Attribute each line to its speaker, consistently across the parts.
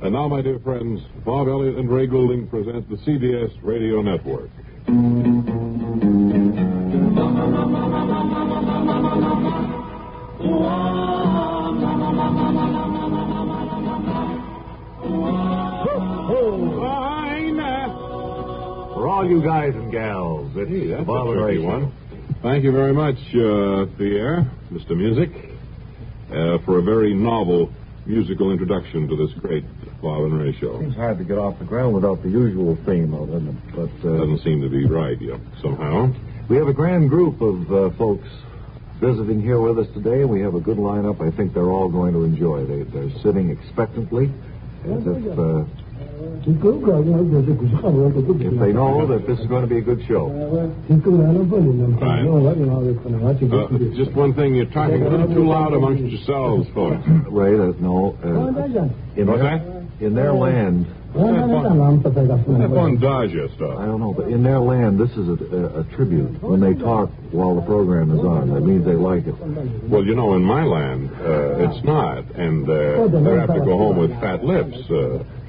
Speaker 1: And now, my dear friends, Bob Elliott and Ray Goulding present the CBS Radio Network.
Speaker 2: For all you guys and gals, it's
Speaker 1: That's
Speaker 2: Bob
Speaker 1: a
Speaker 2: and Ray
Speaker 1: tricky
Speaker 2: one.
Speaker 1: Thank you very much, Pierre, Mr. Music, for a very novel musical introduction to this great Bob and Ray show.
Speaker 3: It's hard to get off the ground without the usual theme of it, but
Speaker 1: Doesn't seem to be right yet, somehow.
Speaker 3: we have a grand group of folks visiting here with us today. We have a good lineup. I think they're all going to enjoy. They're sitting expectantly, as if they know that this is going to be a good show.
Speaker 1: Just one thing, you're talking a little too loud amongst yourselves, folks.
Speaker 3: Ray, in their land,
Speaker 1: That bondage stuff.
Speaker 3: I don't know, but in their land, this is a tribute. When they talk while the program is on, that means they like it.
Speaker 1: Well, you know, in my land, it's not, and they have to go home with fat lips.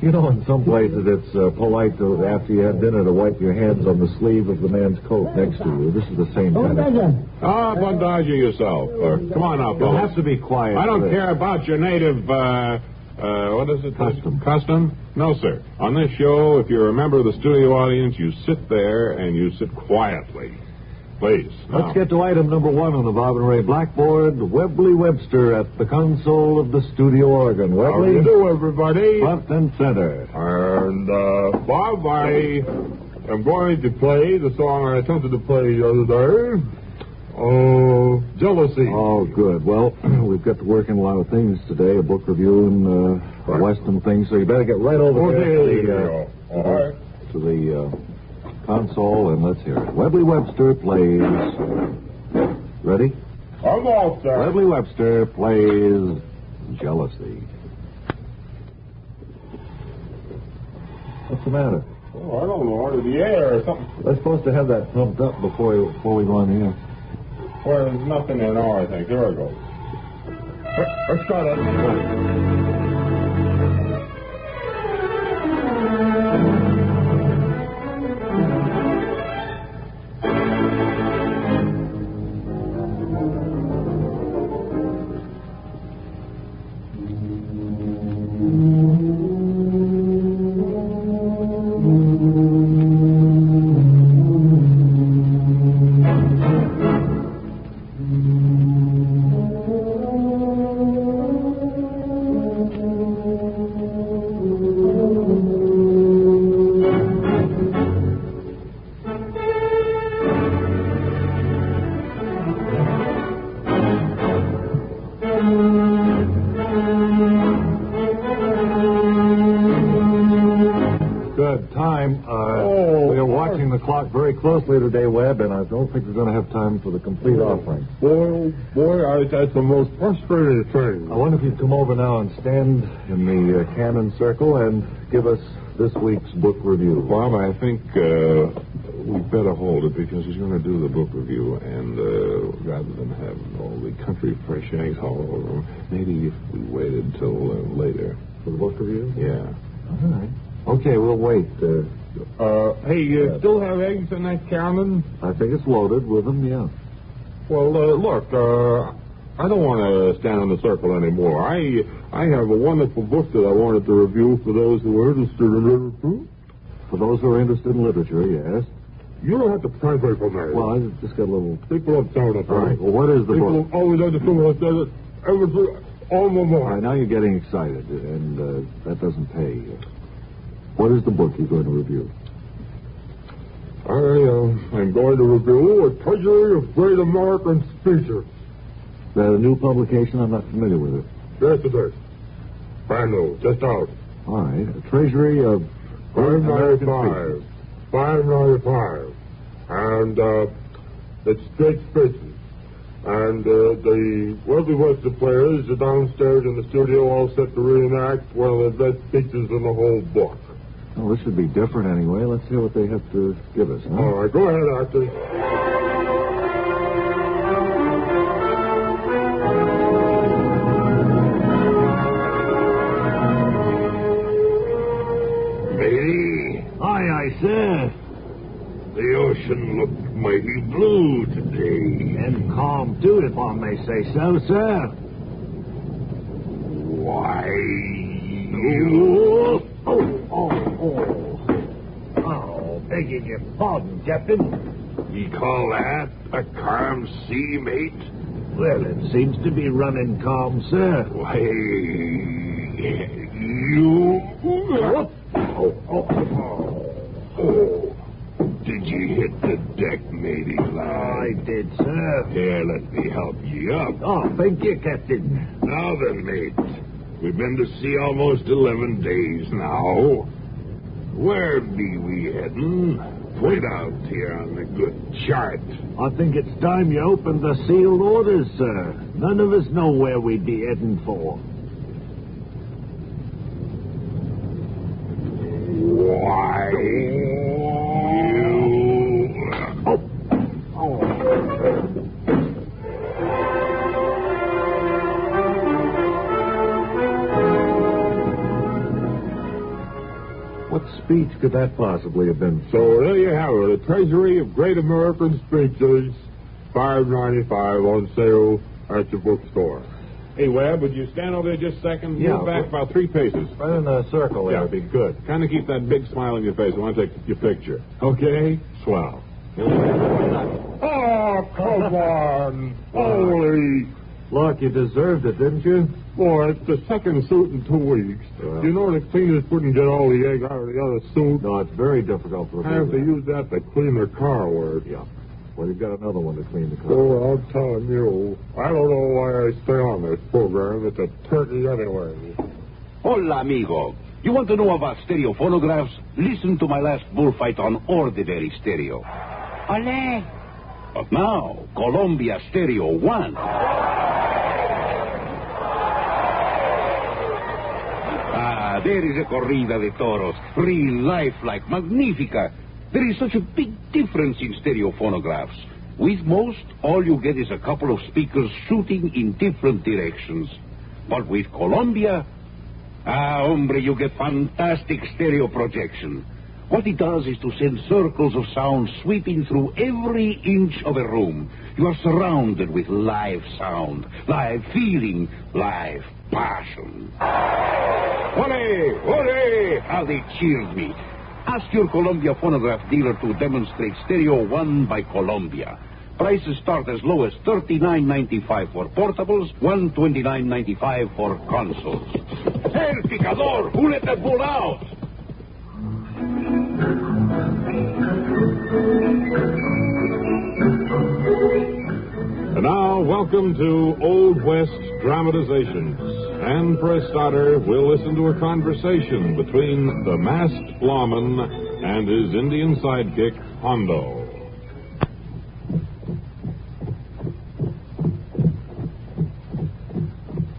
Speaker 3: You know, in some places it's polite to, after you have dinner, to wipe your hands on the sleeve of the man's coat next to you. This is the same kind of thing.
Speaker 1: Bondage yourself. Come on now,
Speaker 3: You'll
Speaker 1: folks.
Speaker 3: have to be quiet.
Speaker 1: I don't care about your native, what is it? Custom? No, sir. On this show, if you're a member of the studio audience, you sit there and you sit quietly. Please.
Speaker 3: Let's get to item number one on the Bob and Ray blackboard. Webley Webster at the console of the studio organ.
Speaker 1: How do
Speaker 3: Webley,
Speaker 1: you do, everybody?
Speaker 3: front and center.
Speaker 1: And, Bob, I am going to play the song I attempted to play the other day. Jealousy.
Speaker 3: Oh, good. Well, we've got to work in a lot of things today, a book review and Western things, so you better get right over there to the console, and let's hear it. Webley Webster plays... Ready?
Speaker 1: I'm off, sir.
Speaker 3: Webley Webster plays Jealousy. What's the matter?
Speaker 1: Oh, I don't know. Under the air or something.
Speaker 3: We're supposed to have that pumped up before we go on the air.
Speaker 1: Well, there's nothing there now, I think. There it goes. Let's try that.
Speaker 3: Very closely today, Webb, and I don't think we're going to have time for the complete offering.
Speaker 1: Boy, that's the most frustrating thing.
Speaker 3: I wonder if you'd come over now and stand in the canon circle and give us this week's book review.
Speaker 1: Bob, I think we'd better hold it because he's going to do the book review, and rather than have all the country fresh eggs all over him, maybe if we waited till later.
Speaker 3: For the book review?
Speaker 1: Yeah.
Speaker 3: All right. Okay, we'll wait.
Speaker 1: Hey, you still have eggs in that cannon?
Speaker 3: I think it's loaded with them, yeah.
Speaker 1: Well, look, I don't want to stand in the circle anymore. I have a wonderful book that I wanted to review for those who are interested in literature.
Speaker 3: For those who are interested in literature, yes.
Speaker 1: You don't have to translate for me.
Speaker 3: Well, I just got a little...
Speaker 1: People don't sound it.
Speaker 3: All right, well, what is the
Speaker 1: People
Speaker 3: book?
Speaker 1: always understand what I said. All the more.
Speaker 3: All right, now you're getting excited, and that doesn't pay. What is the book you're going to review?
Speaker 1: I'm going to review A Treasury of Great American Speeches.
Speaker 3: Is that a new publication? I'm not familiar with it.
Speaker 1: Yes, it is. Brand new, just out.
Speaker 3: All right, A Treasury of
Speaker 1: $5.95. $5.95. And it's great speeches. And the Webley Webster players are downstairs in the studio all set to reenact one of the best speeches in the whole book.
Speaker 3: Well, this should be different anyway. Let's hear what they have to give us, huh?
Speaker 1: All right, go ahead, actors.
Speaker 4: sir.
Speaker 5: The ocean looked mighty blue today.
Speaker 4: And calm, too, if I may say so, sir.
Speaker 5: Why,
Speaker 4: Oh, begging your pardon, Captain.
Speaker 5: you call that a calm sea, mate?
Speaker 4: Well, it seems to be running calm, sir.
Speaker 5: Why, did you hit the deck, matey lad?
Speaker 4: I did, sir.
Speaker 5: Here, let me help you up.
Speaker 4: Oh, thank you, Captain.
Speaker 5: Now then, mate. We've been to sea almost 11 days now. Where be we heading? Point out here on the good chart.
Speaker 4: I think it's time you opened the sealed orders, sir. None of us know where we'd be heading for.
Speaker 5: Why,
Speaker 3: What speech could that possibly have been?
Speaker 1: So there you have it. The Treasury of Great American Speeches, $5.95 on sale at your bookstore.
Speaker 2: Hey, Webb, would you stand over there just a second?
Speaker 3: Yeah,
Speaker 2: Move back about 3 paces.
Speaker 3: Right in the circle there
Speaker 2: Yeah.
Speaker 3: would be good.
Speaker 2: Kind of keep that big smile on your face. I want to take your picture. Okay? Swell.
Speaker 1: Oh, come on. Holy.
Speaker 3: Look, you deserved it, didn't you?
Speaker 1: Boy, it's the second suit in 2 weeks.
Speaker 3: Well.
Speaker 1: You know the cleaners wouldn't get all the egg out of the other suit.
Speaker 3: No, it's very difficult to
Speaker 1: I have to
Speaker 3: remove.
Speaker 1: use that to clean the car with.
Speaker 3: Yeah. Well, you've got another one to clean the car.
Speaker 1: Oh, I'm telling you, I don't know why I stay on this program. It's a turkey anyway.
Speaker 6: Hola, amigo. You want to know about stereo phonographs? Listen to my last bullfight on ordinary stereo.
Speaker 7: Ole.
Speaker 6: But now, Columbia Stereo 1. There is a corrida de toros, real lifelike, magnifica. There is such a big difference in stereo phonographs. With most, all you get is a couple of speakers shooting in different directions. But with Columbia, hombre, you get fantastic stereo projection. What it does is to send circles of sound sweeping through every inch of a room. You are surrounded with live sound, live feeling, live passion. Ole! Ole! How they cheered me. Ask your Columbia phonograph dealer to demonstrate Stereo 1 by Columbia. Prices start as low as $39.95 for portables, $129.95 for consoles. El Picador! Who let that bull out?
Speaker 2: And now, welcome to Old West Dramatizations. And for a starter, we'll listen to a conversation between the masked lawman and his Indian sidekick, Hondo.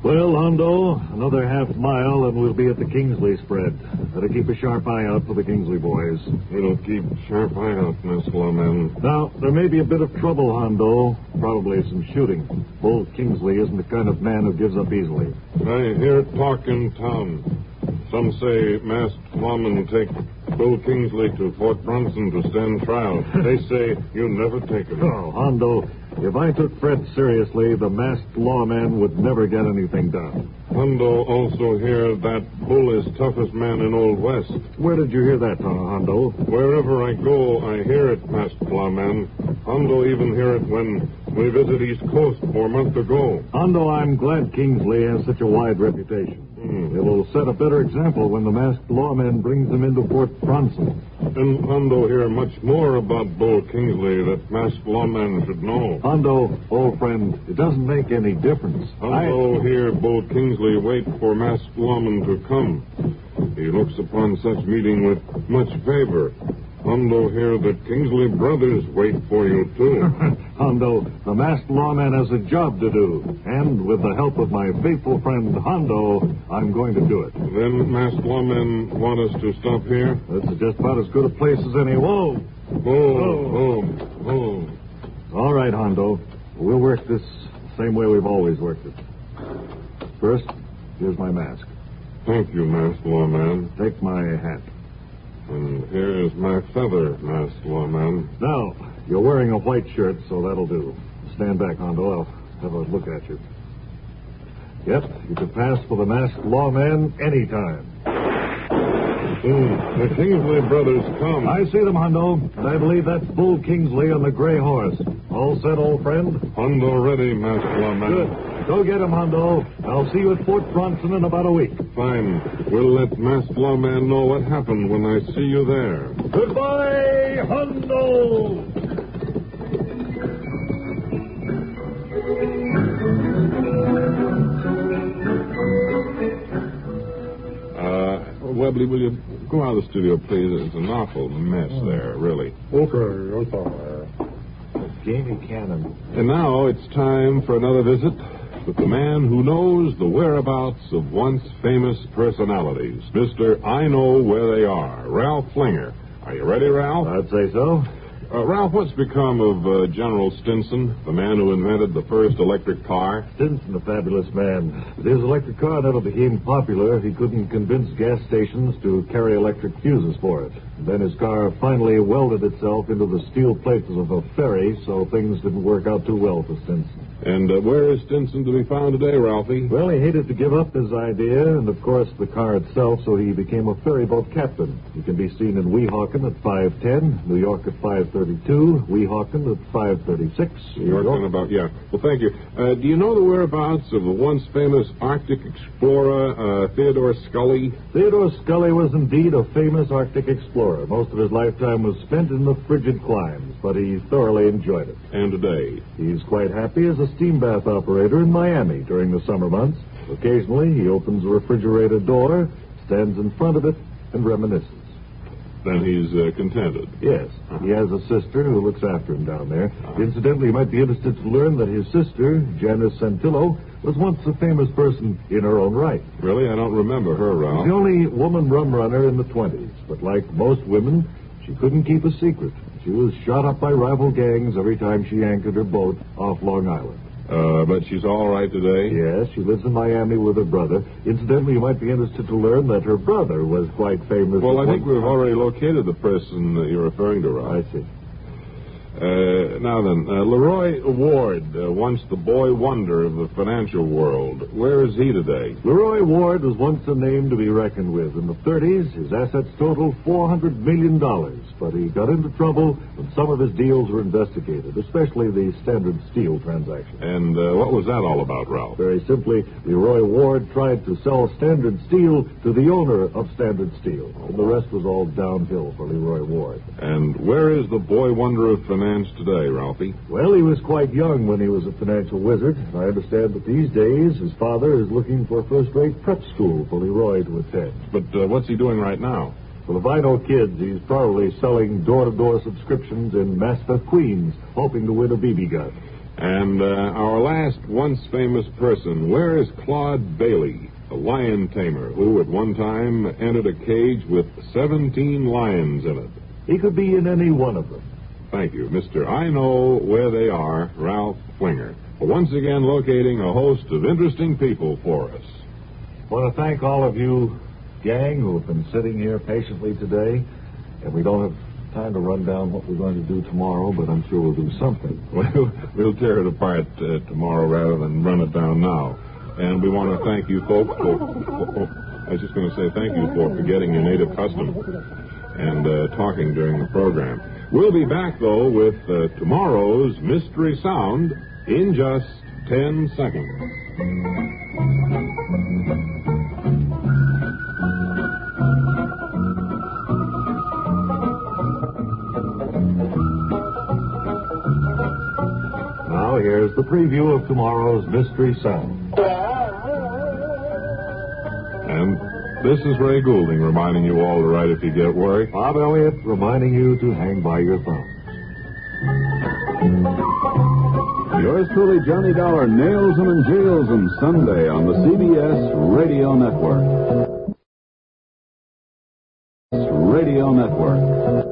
Speaker 3: Well, Hondo, another half mile and we'll be at the Kingsley spread. Better keep a sharp eye out for the Kingsley boys.
Speaker 1: We'll keep sharp eye out, Miss Lawman.
Speaker 3: Now, there may be a bit of trouble, Hondo. Probably some shooting. Bull Kingsley isn't the kind of man who gives up easily.
Speaker 1: I hear talk in town. Some say masked lawmen take Bull Kingsley to Fort Bronson to stand trial. They say you never take him.
Speaker 3: Oh, Hondo, if I took Fred seriously, the masked lawman would never get anything done.
Speaker 1: Hondo also hear that Bull is toughest man in Old West.
Speaker 3: Where did you hear that, Hondo?
Speaker 1: Wherever I go, I hear it, masked lawman. Hondo even hear it when we visit East Coast 4 months ago.
Speaker 3: Hondo, I'm glad Kingsley has such a wide reputation. It'll set a better example when the masked lawman brings him into Fort Bronson.
Speaker 1: And Hondo hear much more about Bull Kingsley that masked lawman should know.
Speaker 3: Hondo, old friend, it doesn't make any difference.
Speaker 1: Hondo hear Bull Kingsley wait for masked lawman to come. He looks upon such meeting with much favor. Hondo hear that Kingsley brothers wait for you, too.
Speaker 3: Hondo, the masked lawman has a job to do. And with the help of my faithful friend Hondo, I'm going to do it.
Speaker 1: Then masked lawmen want us to stop here?
Speaker 3: This is just about as good a place as any. Whoa!
Speaker 1: Oh.
Speaker 3: All right, Hondo. We'll work this same way we've always worked it. First, here's my mask.
Speaker 1: Thank you, masked lawman.
Speaker 3: Take my hat.
Speaker 2: And here is my feather, masked lawman.
Speaker 3: Now, you're wearing a white shirt, so that'll do. Stand back, Hondo. I'll have a look at you. Yep, you can pass for the masked lawman anytime.
Speaker 2: The Kingsley brothers come.
Speaker 3: I see them, Hondo, and I believe that's Bull Kingsley on the gray horse. All set, old friend?
Speaker 2: Hondo ready, masked lawman.
Speaker 3: Good. Go get him, Hondo. I'll see you at Fort Bronson in about a week.
Speaker 2: Fine. We'll let masked lawman know what happened when I see you there.
Speaker 3: Goodbye, Hondo!
Speaker 2: Webley, will you go out of the studio, please? It's an awful mess there, really.
Speaker 1: Okay, I'm sorry.
Speaker 3: Jamie Cannon.
Speaker 2: And now it's time for another visit with the man who knows the whereabouts of once famous personalities, Mr. I Know Where They Are, Ralph Flinger. Are you ready, Ralph?
Speaker 3: I'd say so.
Speaker 2: Ralph, what's become of General Stinson, the man who invented the first electric car?
Speaker 3: Stinson, a fabulous man. But his electric car never became popular. He couldn't convince gas stations to carry electric fuses for it. And then his car finally welded itself into the steel plates of a ferry, so things didn't work out too well for Stinson.
Speaker 2: And where is Stinson to be found today, Ralphie?
Speaker 3: Well, he hated to give up his idea, and of course the car itself, so he became a ferry boat captain. He can be seen in Weehawken at 5:10, New York at 5:32, Weehawken at 5:36.
Speaker 2: New York and about, yeah. Well, thank you. Do you know the whereabouts of the once famous Arctic explorer, Theodore Scully?
Speaker 3: Theodore Scully was indeed a famous Arctic explorer. Most of his lifetime was spent in the frigid climes, but he thoroughly enjoyed it.
Speaker 2: And today?
Speaker 3: He's quite happy as a steam bath operator in Miami during the summer months. Occasionally, he opens a refrigerator door, stands in front of it, and reminisces.
Speaker 2: Then he's contented.
Speaker 3: Yes. He has a sister who looks after him down there. Incidentally, you might be interested to learn that his sister, Janice Santillo, was once a famous person in her own right.
Speaker 2: Really? I don't remember her, Ralph.
Speaker 3: The only woman rum runner in the 20s. But like most women, she couldn't keep a secret. She was shot up by rival gangs every time she anchored her boat off Long Island.
Speaker 2: But she's all right today?
Speaker 3: Yes, she lives in Miami with her brother. Incidentally, you might be interested to learn that her brother was quite famous.
Speaker 2: Well, I think we've already located the person that you're referring to, Ralph.
Speaker 3: I see.
Speaker 2: Now then, Leroy Ward, once the boy wonder of the financial world. Where is he today?
Speaker 3: Leroy Ward was once a name to be reckoned with. In the 30s, his assets totaled $400 million, but he got into trouble when some of his deals were investigated, especially the Standard Steel transaction.
Speaker 2: And what was that all about, Ralph?
Speaker 3: Very simply, Leroy Ward tried to sell Standard Steel to the owner of Standard Steel, and the rest was all downhill for Leroy Ward.
Speaker 2: And where is the boy wonder of finance today, Ralphie?
Speaker 3: Well, he was quite young when he was a financial wizard. I understand that these days his father is looking for a first-rate prep school for Leroy to attend.
Speaker 2: But what's he doing right now?
Speaker 3: Well, if I know kids, he's probably selling door-to-door subscriptions in Maspeth, Queens, hoping to win a BB gun.
Speaker 2: And our last once famous person, where is Claude Bailey, a lion tamer who at one time entered a cage with 17 lions in it?
Speaker 3: He could be in any one of them.
Speaker 2: Thank you, Mr. I Know Where They Are, Ralph Flinger, for once again locating a host of interesting people for us.
Speaker 3: I want to thank all of you, gang, who have been sitting here patiently today. And we don't have time to run down what we're going to do tomorrow, but I'm sure we'll do something.
Speaker 2: We'll tear it apart tomorrow rather than run it down now. And we want to thank you folks I was just going to say thank you for forgetting your native custom and talking during the program. We'll be back, though, with tomorrow's Mystery Sound in just 10 seconds.
Speaker 3: Now, here's the preview of tomorrow's Mystery Sound.
Speaker 2: And this is Ray Goulding reminding you all to write if you get worried.
Speaker 3: Bob Elliott reminding you to hang by your thumbs.
Speaker 7: Yours truly, Johnny Dollar, nails them and jails them Sunday on the CBS Radio Network. Radio Network.